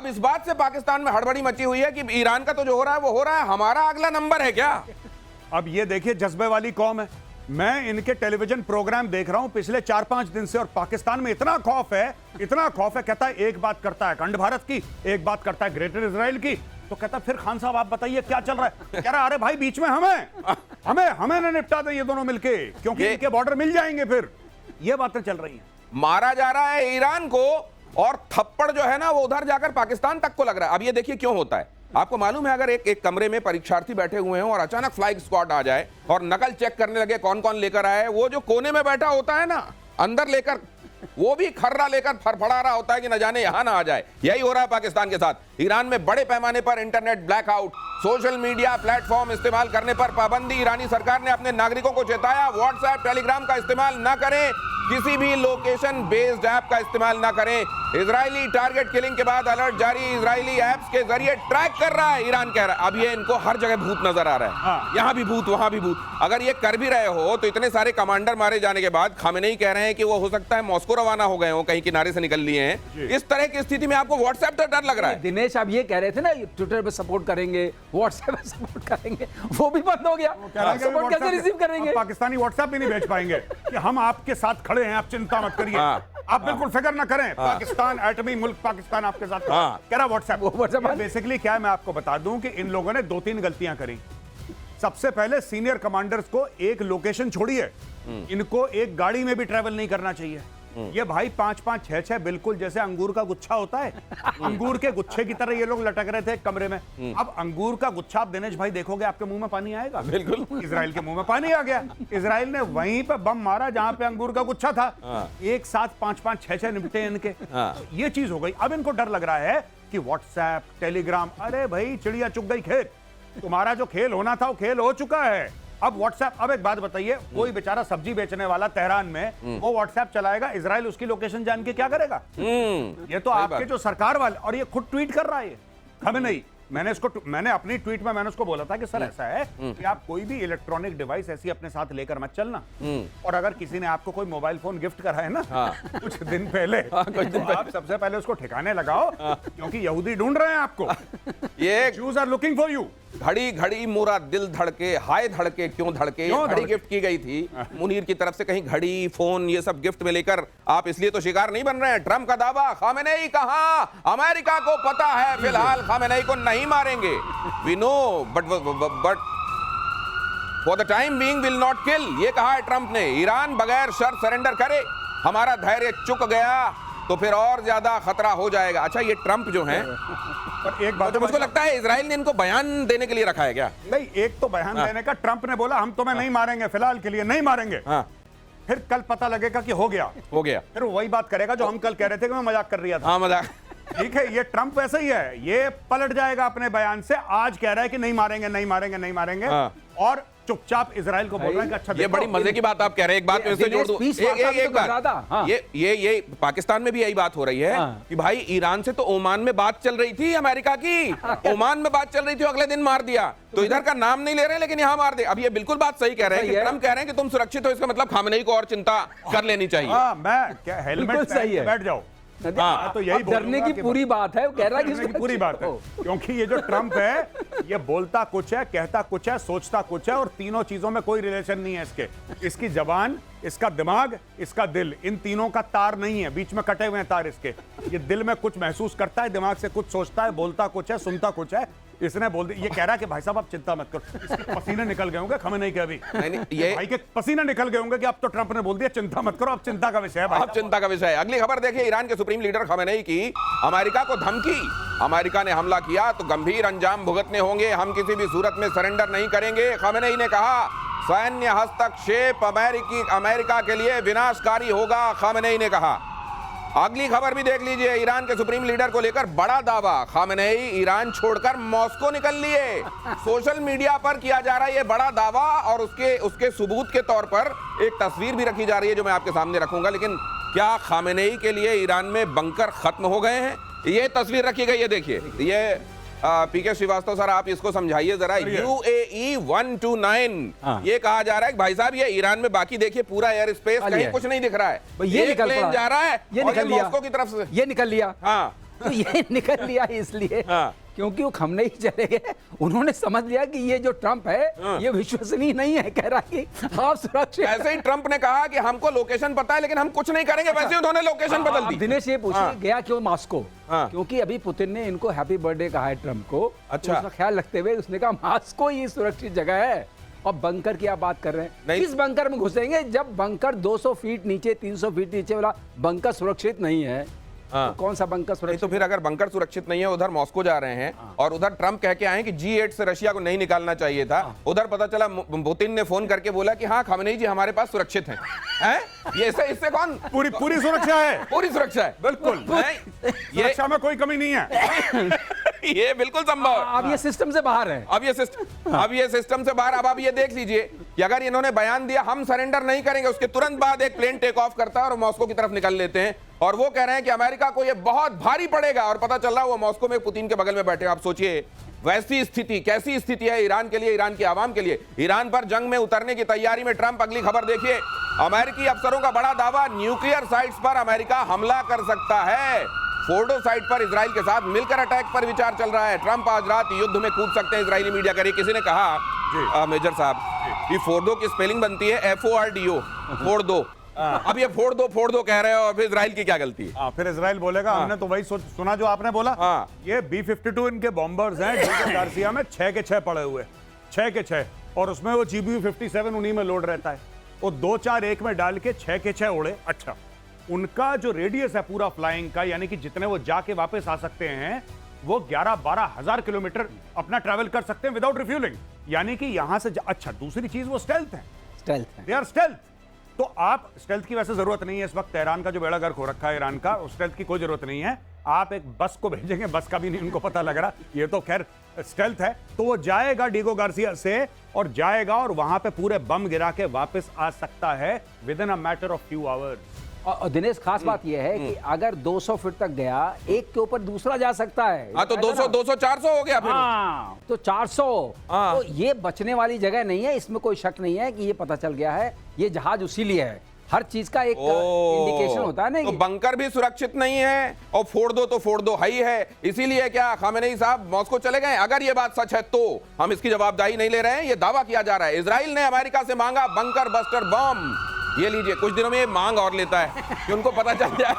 अब इस बात से पाकिस्तान में हड़बड़ी मची हुई है कि ईरान का तो जो हो रहा है वो हो रहा है, हमारा अगला नंबर है क्या? अब ये देखिए जज्बे वाली कौम है। मैं इनके टेलीविजन प्रोग्राम देख रहा हूं पिछले 4-5 दिन से, और पाकिस्तान में इतना खौफ है, इतना खौफ है। कहता है एक बात करता है अखंड भारत की, एक बात करता है ग्रेटर इजराइल की, तो कहता फिर खान साहब आप बताइए क्या चल रहा है? कह रहा अरे भाई बीच में हमें ना निपटा दें ये दोनों मिलके, क्योंकि इनके बॉर्डर मिल जाएंगे फिर। ये बातें चल रही हैं। मारा जा रहा है ईरान को, और थप्पड़ जो है ना वो उधर जाकर पाकिस्तान तक को लग रहा है। अब ये देखिए क्यों होता है। आपको मालूम है, अगर एक कमरे में परीक्षार्थी बैठे हुए हैं और अचानक फ्लाइंग स्क्वाड आ जाए और नकल चेक करने लगे कौन कौन लेकर आए, वो जो कोने में बैठा होता है ना अंदर लेकर, वो भी खर्रा लेकर फड़फड़ा रहा होता है कि न जाने यहां ना आ जाए। यही हो रहा है पाकिस्तान के साथ। ईरान में बड़े पैमाने पर internet blackout, social media platform इस्तेमाल करने पर पाबंदी। ईरानी सरकार ने अपने नागरिकों को चेताया, व्हाट्सएप टेलीग्राम का इस्तेमाल न करें, किसी भी लोकेशन बेस्ड ऐप का इस्तेमाल ना करें। इजरायली टारगेट किलिंग के बाद अलर्ट जारी, इजरायली ऐप्स के जरिए ट्रैक कर रहा है ईरान, कह रहा है। अब ये इनको हर जगह भूत नजर आ रहा है, यहां भी भूत वहां भी भूत। अगर ये कर भी रहे हो तो इतने सारे कमांडर मारे जाने के बाद खामेनेई कह रहे हैं कि वो हो सकता है मॉस्को रवाना हो गए हो, कहीं किनारे से निकल लिए हैं। इस तरह की स्थिति में आपको व्हाट्सएप से डर लग रहा है? दिनेश आप ये कह रहे थे ना ट्विटर पे सपोर्ट करेंगे, व्हाट्सएप पे सपोर्ट करेंगे, वो भी बंद हो गया। सपोर्ट कैसे रिसीव करेंगे? पाकिस्तानी व्हाट्सएप भी नहीं भेज पाएंगे कि हम आपके साथ खड़े हैं, आप चिंता मत करिए, आप बिल्कुल फिक्र ना करें, पाकिस्तान एटमी मुल्क पाकिस्तान आपके साथ कह रहा व्हाट्सएप। बेसिकली क्या है मैं आपको बता दूं कि इन लोगों ने 2-3 गलतियां करी। सबसे पहले सीनियर कमांडर्स को एक लोकेशन छोड़िए, इनको एक गाड़ी में भी ट्रैवल नहीं करना चाहिए। ये भाई 5-5, 6-6 बिल्कुल जैसे अंगूर का गुच्छा होता है, अंगूर के गुच्छे की तरह ये लोग लटक रहे थे कमरे में। अब अंगूर का गुच्छा आप दिनेश भाई देखोगे आपके मुंह में पानी आएगा। बिल्कुल इजराइल के मुंह में पानी आ गया। इजराइल ने वहीं पे बम मारा जहां पे अंगूर का गुच्छा था। एक साथ 5-5, 6-6 निपटे इनके। तो ये चीज हो गई। अब इनको डर लग रहा है कि व्हाट्सएप टेलीग्राम, अरे भाई चिड़िया चुग गई खेत, तुम्हारा जो खेल होना था वो खेल हो चुका है। अब व्हाट्सएप, अब एक बात बताइए, कोई बेचारा सब्जी बेचने वाला तेहरान में वो व्हाट्सएप चलाएगा, इजराइल उसकी लोकेशन जान के क्या करेगा? ये तो आपके जो सरकार वाले, और ये खुद ट्वीट कर रहा है खामेनेई। मैंने अपनी ट्वीट में मैंने उसको बोला था कि सर ऐसा है कि आप कोई भी इलेक्ट्रॉनिक डिवाइस ऐसी अपने साथ लेकर मत चलना, और अगर किसी ने आपको कोई मोबाइल फोन गिफ्ट करा है ना कुछ दिन पहले, तो आप सबसे पहले उसको ठिकाने लगाओ, क्योंकि यहूदी ढूंढ रहे हैं आपको। ये Jews are looking for you। घड़ी घड़ी मोरा दिल धड़के, हाय धड़के क्यों धड़के, घड़ी गिफ्ट की गई थी मुनीर की तरफ से। कहीं घड़ी फोन ये सब गिफ्ट में लेकर आप इसलिए तो शिकार नहीं बन रहे हैं। ट्रम्प का दावा, खामेनेई कहां, अमेरिका को पता है फिलहाल खामेनेई को नहीं मारेंगे। We know but for the time being will not kill, ये कहा है ट्रम्प ने। ईरान बगैर शर्त सरेंडर करे, हमारा धैर्य चुक गया तो फिर और ज्यादा खतरा हो जाएगा। अच्छा ये ट्रम्प जो है, पर एक बात तो मुझको लगता है इजराइल ने इनको बयान देने के लिए रखा है क्या? नहीं, एक तो बयान देने का, ट्रम्प ने बोला हम तुम्हें नहीं मारेंगे, फिलहाल के लिए नहीं मारेंगे। फिर कल पता लगेगा कि हो गया, फिर वही बात करेगा जो हम कल कह रहे थे कि मैं मजाक कर रहा था। हाँ मजाक। ठीक है, ये ट्रम्प ऐसा ही है, ये पलट जाएगा अपने बयान से। आज कह रहा है कि नहीं मारेंगे नहीं मारेंगे नहीं मारेंगे, और चुपचाप इजराइल को बोल रहा है कि अच्छा ये बड़ी मजे की बात आप कह रहे हैं। एक बात इससे जोड़ दूं, एक बात, ये पाकिस्तान में भी यही बात हो रही है कि भाई ईरान से तो ओमान में बात चल रही थी, अमेरिका की ओमान में बात चल रही थी, अगले दिन मार दिया। तो इधर का नाम नहीं ले रहे लेकिन यहाँ मार दे। अब ये बिल्कुल बात सही कह रहे हैं कि ट्रम्प कह रहे हैं कि तुम सुरक्षित हो, इसका मतलब खामेनेई को और चिंता कर लेनी चाहिए। मैं क्या हेलमेट सही है, बैठ जाओ। तो यही डरने की पूरी बात है, वो कह रहा है कि पूरी बात है, क्योंकि ये जो ट्रम्प है ये बोलता कुछ है, कहता कुछ है, सोचता कुछ है, और तीनों चीजों में कोई रिलेशन नहीं है इसके। इसकी जबान, इसका दिमाग, इसका दिल, इन तीनों का तार नहीं है, बीच में कटे हुए हैं तार इसके। ये दिल में कुछ महसूस करता है, दिमाग से कुछ सोचता है, बोलता कुछ है, सुनता कुछ है। इसने बोल दिया, ये कह रहा है कि भाई साहब आप चिंता मत करो, इसके पसीने निकल गए होंगे खामेनेई के अभी। ये भाई के पसीने निकल गए होंगे कि अब तो ट्रम्प ने बोल दिया चिंता मत करो, अब चिंता का विषय है भाई, अब चिंता का विषय है। अगली खबर देखिए, ईरान के सुप्रीम लीडर खामेनेई की अमेरिका को धमकी। अमेरिका ने हमला किया तो गंभीर अंजाम भुगतने होंगे, हम किसी भी सूरत में सरेंडर नहीं करेंगे। खामेनेई ने कहा सैन्य हस्तक्षेप अमेरिका के लिए विनाशकारी होगा, खामेनेई ने कहा। अगली खबर भी देख लीजिए, ईरान के सुप्रीम लीडर को लेकर बड़ा दावा, खामेनेई ईरान छोड़कर मॉस्को निकल लिए। सोशल मीडिया पर किया जा रहा है ये बड़ा दावा, और उसके सबूत के तौर पर एक तस्वीर भी रखी जा रही है जो मैं आपके सामने रखूंगा। लेकिन क्या खामेनेई के लिए ईरान में बंकर खत्म हो गए हैं? ये तस्वीर रखी गई है, देखिए। ये पीके श्रीवास्तव सर आप इसको समझाइए जरा। UAE 129 ये कहा जा रहा है कि भाई साहब ये ईरान में, बाकी देखिए पूरा एयर स्पेस कहीं कुछ नहीं दिख रहा है, ये निकल प्लेन जा रहा है, ये निकल लिया मॉस्को की तरफ से, ये निकल लिया। हाँ तो ये निकल लिया इसलिए हाँ। क्योंकि वो खमने ही चले गए। उन्होंने समझ लिया कि ये जो ट्रंप है ये विश्वसनीय नहीं है, कह रहा कि आप सुरक्षित। ऐसे ही ट्रंप ने कहा कि हमको लोकेशन पता है लेकिन हम कुछ नहीं करेंगे, वैसे उन्होंने लोकेशन बदल दी। दिनेश ये पूछिए गया क्यों मॉस्को? हाँ। क्योंकि अभी पुतिन ने इनको हैप्पी बर्थडे कहा है ट्रंप को। अच्छा। तो उसका ख्याल रखते हुए उसने कहा मॉस्को ही सुरक्षित जगह है। और बंकर की आप बात कर रहे हैं, नहीं। किस बंकर में घुसेंगे जब बंकर 200 फीट नीचे 300 फीट नीचे वाला बंकर सुरक्षित नहीं है? हाँ। तो कौन सा बंकर नहीं सुरक्षित? तो फिर अगर बंकर सुरक्षित नहीं है, उधर मॉस्को जा रहे हैं और उधर ट्रंप कह के आए कि G8 से रशिया को नहीं निकालना चाहिए था, उधर पता चला पुतिन ने फोन करके बोला कि हाँ खamenei जी हमारे पास सुरक्षित हैं। हैं? ये इससे कौन? पूरी सुरक्षा है, पूरी सुरक्षा है, बिल्कुल। ये सुरक्षा में कोई कमी नहीं है। ये बिल्कुल संभव है। अब ये सिस्टम से बाहर है। अब ये सिस्टम से बाहर। अब आप ये देख लीजिए कि अगर इन्होंने बयान दिया हम सरेंडर नहीं करेंगे, उसके तुरंत बाद एक प्लेन टेक ऑफ करता है और मॉस्को की तरफ निकल लेते हैं और वो कह रहे हैं कि अमेरिका को ये बहुत भारी पड़ेगा। और पता चल रहा है वो मॉस्को में पुतिन के बगल में बैठे। आप सोचिए वैसी स्थिति, कैसी स्थिति है ईरान के लिए, ईरान की आवाम के लिए। ईरान पर जंग में उतरने की तैयारी में ट्रंप। अगली खबर देखिए, अमेरिकी अफसरों का बड़ा दावा, न्यूक्लियर साइट्स पर अमेरिका हमला कर सकता है। फोर्डो साइट पर इजराइल के साथ मिलकर अटैक पर विचार चल रहा है। ट्रंप आज रात युद्ध में कूद सकते हैं, इजरायली मीडिया कह रही। किसी ने कहा मेजर साहब कि फोर्डो की स्पेलिंग बनती है FORDO, फोर्डो। अब ये फोड़ दो कह रहे हो और फिर इजराइल की क्या गलती है? फिर इजराइल बोलेगा हमने तो वही सुना जो आपने बोला। ये B-52 इनके बॉम्बर्स हैं, डिगो गार्सिया में 6 के 6 पड़े हुए, 6 के 6, और उसमें वो GBU-57 उन्हीं में लोड रहता है। वो 2-4-1 में डाल के 6 के 6 उड़े। अच्छा, उनका जो रेडियस है पूरा फ्लाइंग का, यानी कि जितने वो जाके वापस आ सकते हैं, वो 11-12 हजार किलोमीटर अपना ट्रैवल कर सकते हैं विदाउट रिफ्यूलिंग। यानी कि यहां से अच्छा, दूसरी चीज वो स्टेल्थ है, दे आर स्टेल्थ। तो आप स्टेल्थ की वैसे जरूरत नहीं है इस वक्त। तेहरान का जो बेड़ा गर्क हो रखा है ईरान का, स्टेल्थ की कोई जरूरत नहीं है। आप एक बस को भेजेंगे, बस का भी नहीं उनको पता लग रहा, ये तो खैर स्टेल्थ है। तो वो जाएगा डिगो गार्सिया से और जाएगा और वहां पे पूरे बम गिरा के वापस आ सकता है with in a matter of few hours. और दिनेश खास बात यह है कि अगर 200 फीट तक गया, एक के ऊपर दूसरा जा सकता है। हाँ तो 200-400 हो गया फिर। हाँ तो 400। तो ये बचने वाली जगह नहीं है, इसमें कोई शक नहीं है कि ये पता चल गया है ये जहाज उसी लिए है। हर चीज का एक इंडिकेशन होता है ना। तो बंकर भी सुरक्षित नहीं है और फोड़ दो हाई है। इसीलिए क्या खामेनेई साहब मॉस्को चले गए? अगर ये बात सच है तो हम इसकी जवाबदेही नहीं ले रहे हैं, ये दावा किया जा रहा है। इजराइल ने अमेरिका से मांगा बंकर बस्टर बम। ये लीजिए, कुछ दिनों में ये मांग और लेता है कि उनको पता चल जाए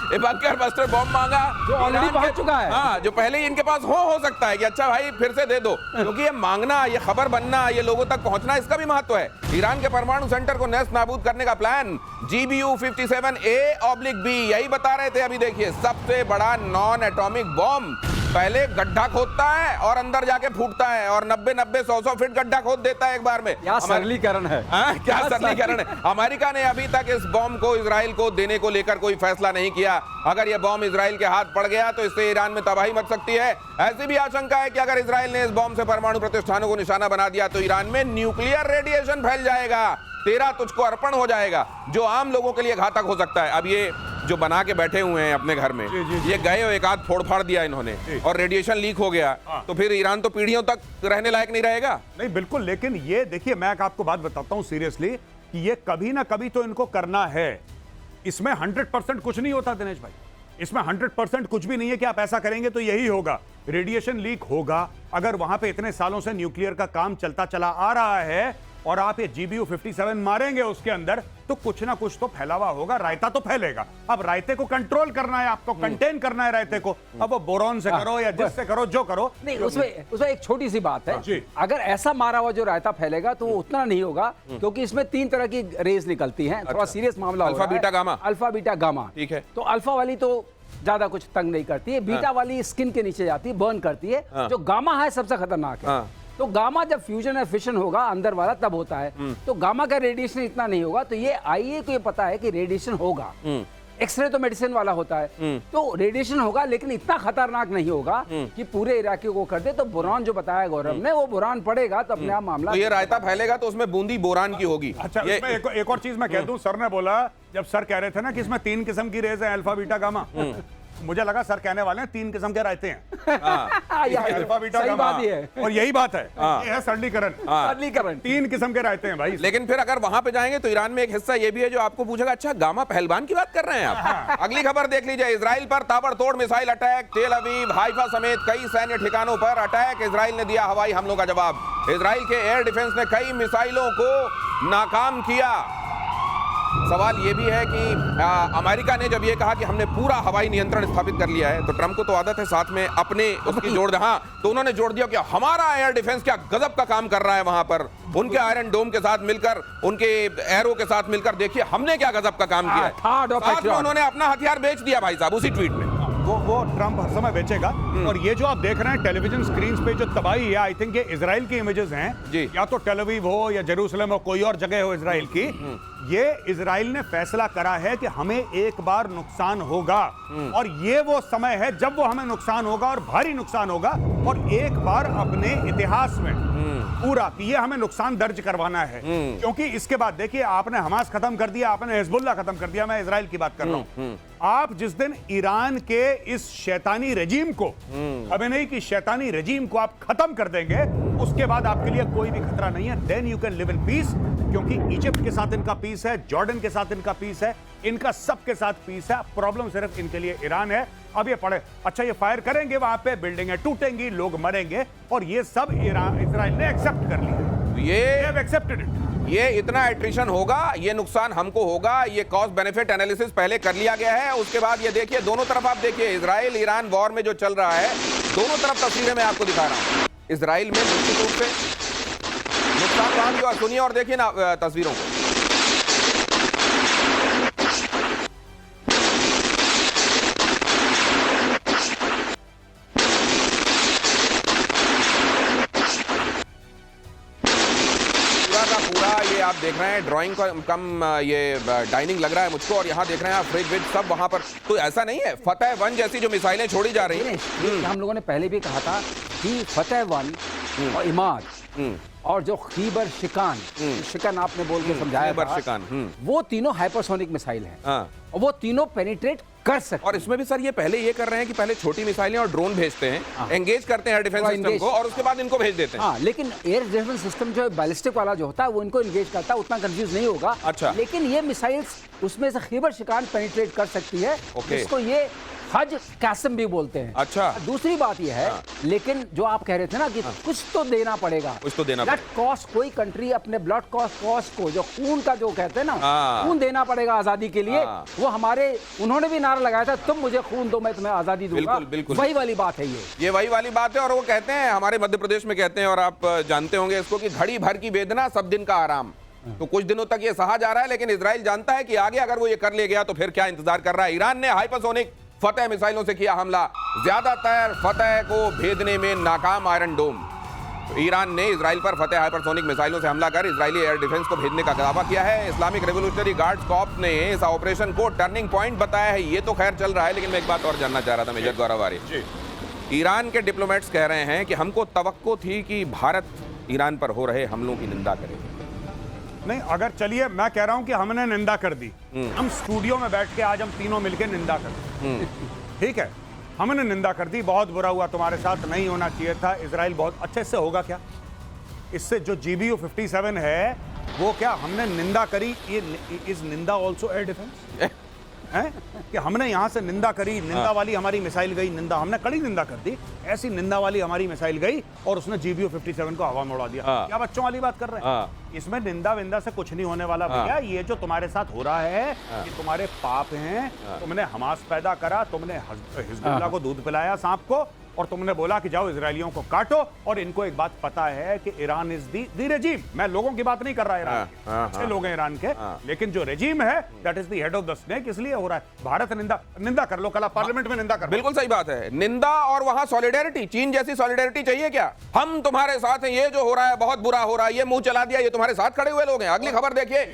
ये बंकर बस्टर बम मांगा जो ऑलरेडी पहुंच चुका है। हाँ, जो पहले ही इनके पास हो सकता है कि अच्छा भाई फिर से दे दो, क्योंकि ये मांगना, ये खबर बनना, ये लोगों तक पहुंचना, इसका भी महत्व है। ईरान के परमाणु सेंटर को नेस्त नाबूद करने का प्लान GBU-57A/B, यही बता रहे थे। अभी देखिए, सबसे बड़ा नॉन एटॉमिक बॉम्ब पहले गड्ढा खोदता है और अंदर जाके फूटता है और 90-100 फीट गड्ढा खोद देता है एक बार में। क्या सरलीकरण है। क्या सरलीकरण है। अमेरिका ने अभी तक इस बॉम्ब को इजराइल को देने को लेकर कोई फैसला नहीं किया। अगर यह बॉम्ब इजराइल के हाथ पड़ गया तो इससे ईरान में तबाही मच सकती है। ऐसी भी आशंका है कि अगर इजराइल ने इस बॉम्ब से परमाणु प्रतिष्ठानों को निशाना बना दिया तो ईरान में न्यूक्लियर रेडिएशन फैल जाएगा, तेरा तुझको अर्पण हो जाएगा, जो आम लोगों के लिए घातक हो सकता है। अब ये जो बना के बैठे हुए हैं अपने घर में, ये गए और एक आध फोड़ फाड़ दिया इन्होंने और रेडिएशन लीक हो गया, तो फिर ईरान तो पीढ़ियों तक रहने लायक नहीं रहेगा। नहीं बिल्कुल, लेकिन ये देखिए, मैं आपको बात बताता हूं सीरियसली कि ये कभी ना कभी तो इनको करना है। इसमें 100% कुछ नहीं होता दिनेश भाई, इसमें 100% कुछ भी नहीं है कि आप ऐसा करेंगे तो यही होगा। रेडिएशन लीक होगा। अगर वहां पे इतने सालों से न्यूक्लियर का काम चलता चला आ रहा है और आप ये GBU-57 मारेंगे उसके अंदर, तो कुछ ना कुछ तो फैलावा होगा, रायता तो फैलेगा। अब रायते को कंट्रोल करना है, आपको कंटेन करना है रायते को। अब वो बोरॉन से करो या जिससे करो, जो करो। नहीं, उसमें एक छोटी सी बात है। अगर ऐसा मारा हुआ जो रायता फैलेगा तो वो उतना नहीं होगा, क्योंकि इसमें 3 तरह की रेज निकलती हैं। थोड़ा सीरियस मामला alpha beta gamma. Alpha beta gamma, ठीक है। तो अल्फा वाली तो ज्यादा कुछ तंग नहीं करती है, बीटा वाली स्किन के नीचे जाती है, बर्न करती है। जो गामा है सबसे खतरनाक है। तो गामा जब फ्यूजन या फिशन होगा अंदर वाला तब होता है। तो गामा का रेडिएशन इतना नहीं होगा। तो ये आईए को ये पता है कि रेडिएशन होगा। एक्सरे तो मेडिसिन वाला होता है, तो रेडिएशन होगा लेकिन इतना खतरनाक नहीं होगा कि पूरे इलाके को कर दे। तो बोरान जो बताया गौरव ने, वो बोरान पड़ेगा तो अपने आप मामला। तो ये रायता फैलेगा तो उसमें बूंदी बोरान की होगी। अच्छा, एक और चीज मैं कह दूं, सर ने बोला, जब सर कह रहे थे ना कि इसमें 3 किस्म की रेज है, अल्फा बीटा गामा, मुझे लगा सर कहने वाले हैं 3 किस्म के रायते हैं, अल्फा बीटा सही गामा। बात ही है। और यही बात है, ये है सरलीकरण। सरलीकरण। 3 किस्म के रायते हैं भाई। लेकिन फिर अगर वहां पे जाएंगे तो ईरान में एक हिस्सा ये भी है जो आपको पूछेगा, अच्छा गामा पहलवान की बात कर रहे हैं आप? अगली खबर देख लीजिए, इजराइल पर ताबड़तोड़ मिसाइल अटैक, तेल अवीव, हाइफा समेत कई सैन्य ठिकानों पर अटैक, इजराइल ने दिया हवाई हमलों का जवाब। इजराइल के एयर डिफेंस ने कई मिसाइलों को नाकाम किया। सवाल यह भी है कि अमेरिका ने जब ये कहा कि हमने पूरा हवाई नियंत्रण स्थापित कर लिया है, तो ट्रंप को तो आदत है साथ में अपने उसकी जोड़ दिया। हाँ, तो उन्होंने जोड़ दिया कि हमारा एयर डिफेंस क्या गजब का काम कर रहा है वहां पर, उनके आयरन डोम के साथ मिलकर, उनके एरो के साथ मिलकर देखिए हमने क्या गजब का काम किया है। साथ में उन्होंने अपना हथियार बेच दिया भाई साहब उसी ट्वीट में। वो ट्रंप हर समय बेचेगा। और ये जो आप देख रहे हैं टेलीविजन स्क्रीन पे जो तबाही है, आई थिंक ये इजराइल की इमेजेस हैं जी। या तो टेल अवीव हो या जेरूसलम हो, कोई और जगह हो इजराइल की। ये इजराइल ने फैसला करा है कि हमें एक बार नुकसान होगा, और ये वो समय है जब वो हमें नुकसान होगा और भारी नुकसान होगा, और एक बार अपने इतिहास में पूरा कि ये हमें नुकसान दर्ज करवाना है। क्योंकि इसके बाद देखिए, आपने हमास खत्म कर दिया, आपने हिजबुल्लाह खत्म कर दिया, मैं इजराइल की बात कर रहा हूं। आप जिस दिन ईरान के इस शैतानी रजीम को, खमेनेई की शैतानी रजीम को आप खत्म कर देंगे, उसके बाद आपके लिए कोई भी खतरा नहीं है। Then you can live in peace. क्योंकि इजिप्ट के साथ इनका पीस है, जॉर्डन के साथ इनका पीस है, इनका सबके साथ पीस है। प्रॉब्लम सिर्फ इनके लिए ईरान है। अब ये पड़े, अच्छा ये फायर करेंगे, वहां पे बिल्डिंगें टूटेंगी, लोग मरेंगे, और ये सब इजराइल ने एक्सेप्ट कर लिया। Accepted it. ये इतना एट्रिशन होगा, ये नुकसान हमको होगा, ये कॉस्ट बेनिफिट एनालिसिस पहले कर लिया गया है। उसके बाद ये देखिए, दोनों तरफ आप देखिए, इजराइल ईरान वॉर में जो चल रहा है, दोनों तरफ तस्वीरें मैं आपको दिखा रहा हूं। इजराइल में निश्चित रूप से नुकसान वहां भी, और सुनिए और देखिए ना तस्वीरों को। ये आप देख रहे हैं ड्राइंग का कम ये डाइनिंग लग रहा है मुझको, और यहाँ देख रहे हैं आप फ्रिज विज सब वहां पर। तो ऐसा नहीं है, फतेह 1 जैसी जो मिसाइलें छोड़ी जा रही हैं, हम लोगों ने पहले भी कहा था कि फतेह 1 और इमाद और जो खीबर शिकान, शिकान आपने बोल के समझाया खीबर था, शिकान, वो तीनों हाइपरसोनिक मिसाइल हैं। हाँ। और वो तीनों पेनिट्रेट कर सकते हैं। और इसमें भी सर ये पहले ये कर रहे हैं कि पहले छोटी मिसाइलें और ड्रोन भेजते हैं, एंगेज करते हैं डिफेंस सिस्टम को, और उसके बाद इनको भेज देते हैं। हाँ, लेकिन एयर डिफेंस सिस्टम जो बैलिस्टिक वाला जो होता है वो इनको एंगेज करता है, उतना कंफ्यूज नहीं होगा। अच्छा। लेकिन ये मिसाइल्स उसमें से खीबर शिकान पेनिट्रेट कर सकती है, जिसको ये हज कैसम भी बोलते हैं। अच्छा। दूसरी बात यह है, लेकिन जो आप कह रहे थे ना कि कुछ तो देना पड़ेगा, कुछ तो देना ब्लड कॉस्ट, कोई कंट्री अपने ब्लड कॉस्ट को, जो खून का जो कहते हैं ना, खून देना पड़ेगा आजादी के लिए। वो हमारे, उन्होंने भी नारा लगाया था, तुम मुझे खून दो मैं तुम्हें आजादी दूंगा। बिल्कुल, बिल्कुल। वही वाली बात है ये वही वाली बात है। और वो कहते हैं, हमारे मध्य प्रदेश में कहते हैं, और आप जानते होंगे इसको, कि घड़ी भर की वेदना सब दिन का आराम। तो कुछ दिनों तक ये सहा जा रहा है, लेकिन इजराइल जानता है कि आगे अगर वो ये कर ले गया तो फिर क्या इंतजार कर रहा है। ईरान ने हाइपरसोनिक फतेह मिसाइलों से किया हमला, ज्यादातर फतेह को भेदने में नाकाम आयरन डोम। तो ईरान ने इजराइल पर फतेह हाइपरसोनिक मिसाइलों से हमला कर इजरायली एयर डिफेंस को भेजने का दावा किया है। इस्लामिक रेवोल्यूशनरी गार्ड्स कॉर्प्स ने इस ऑपरेशन को टर्निंग पॉइंट बताया है। ये तो खैर चल रहा है, लेकिन मैं एक बात और जानना चाह रहा था मेजर गौरव आर्य। ईरान के डिप्लोमेट्स कह रहे हैं कि हमको तवक्को थी कि भारत ईरान पर हो रहे हमलों की निंदा करेगा। नहीं, अगर चलिए मैं कह रहा हूं कि हमने निंदा कर दी, हम स्टूडियो में बैठ के आज हम तीनों मिलकर निंदा कर, ठीक है, हमने निंदा कर दी, बहुत बुरा हुआ, तुम्हारे साथ नहीं होना चाहिए था। इजराइल बहुत अच्छे से होगा क्या? इससे जो GBU-57 है वो क्या हमने निंदा करी, ये इज निंदा ऑल्सो एयर डिफेंस है कि हमने यहां से निंदा करी, निंदा वाली हमारी मिसाइल गई, निंदा हमने कड़ी निंदा कर दी, ऐसी निंदा वाली हमारी मिसाइल गई और उसने GBU-57 को हवा में उड़ा दिया। क्या बच्चों वाली बात कर रहे हैं? इसमें निंदा विंदा से कुछ नहीं होने वाला भैया। ये जो तुम्हारे साथ हो रहा है ये तुम्हारे पाप हैं। तुमने हमास पैदा करा, तुमने हिजबुल्लाह को दूध पिलाया सांप को, और तुमने बोला कि जाओ इजरायलियों को काटो। और इनको एक बात पता है कि ईरान इज दी रेजिम। मैं लोगों की बात नहीं कर रहा, ईरान के अच्छे लोग हैं ईरान के, लेकिन जो रेजिम है that is the head of the snake. इसलिए हो रहा है। भारत निंदा कर लो, कल पार्लियामेंट में निंदा कर। बिल्कुल सही बात है, निंदा और वहां सॉलिडेरिटी। चीन जैसी सॉलिडेरिटी चाहिए क्या? हम तुम्हारे साथ हैं, ये जो हो रहा है बहुत बुरा हो रहा है, ये मुंह चला दिया, ये तुम्हारे साथ खड़े हुए लोग हैं। अगली खबर देखिए।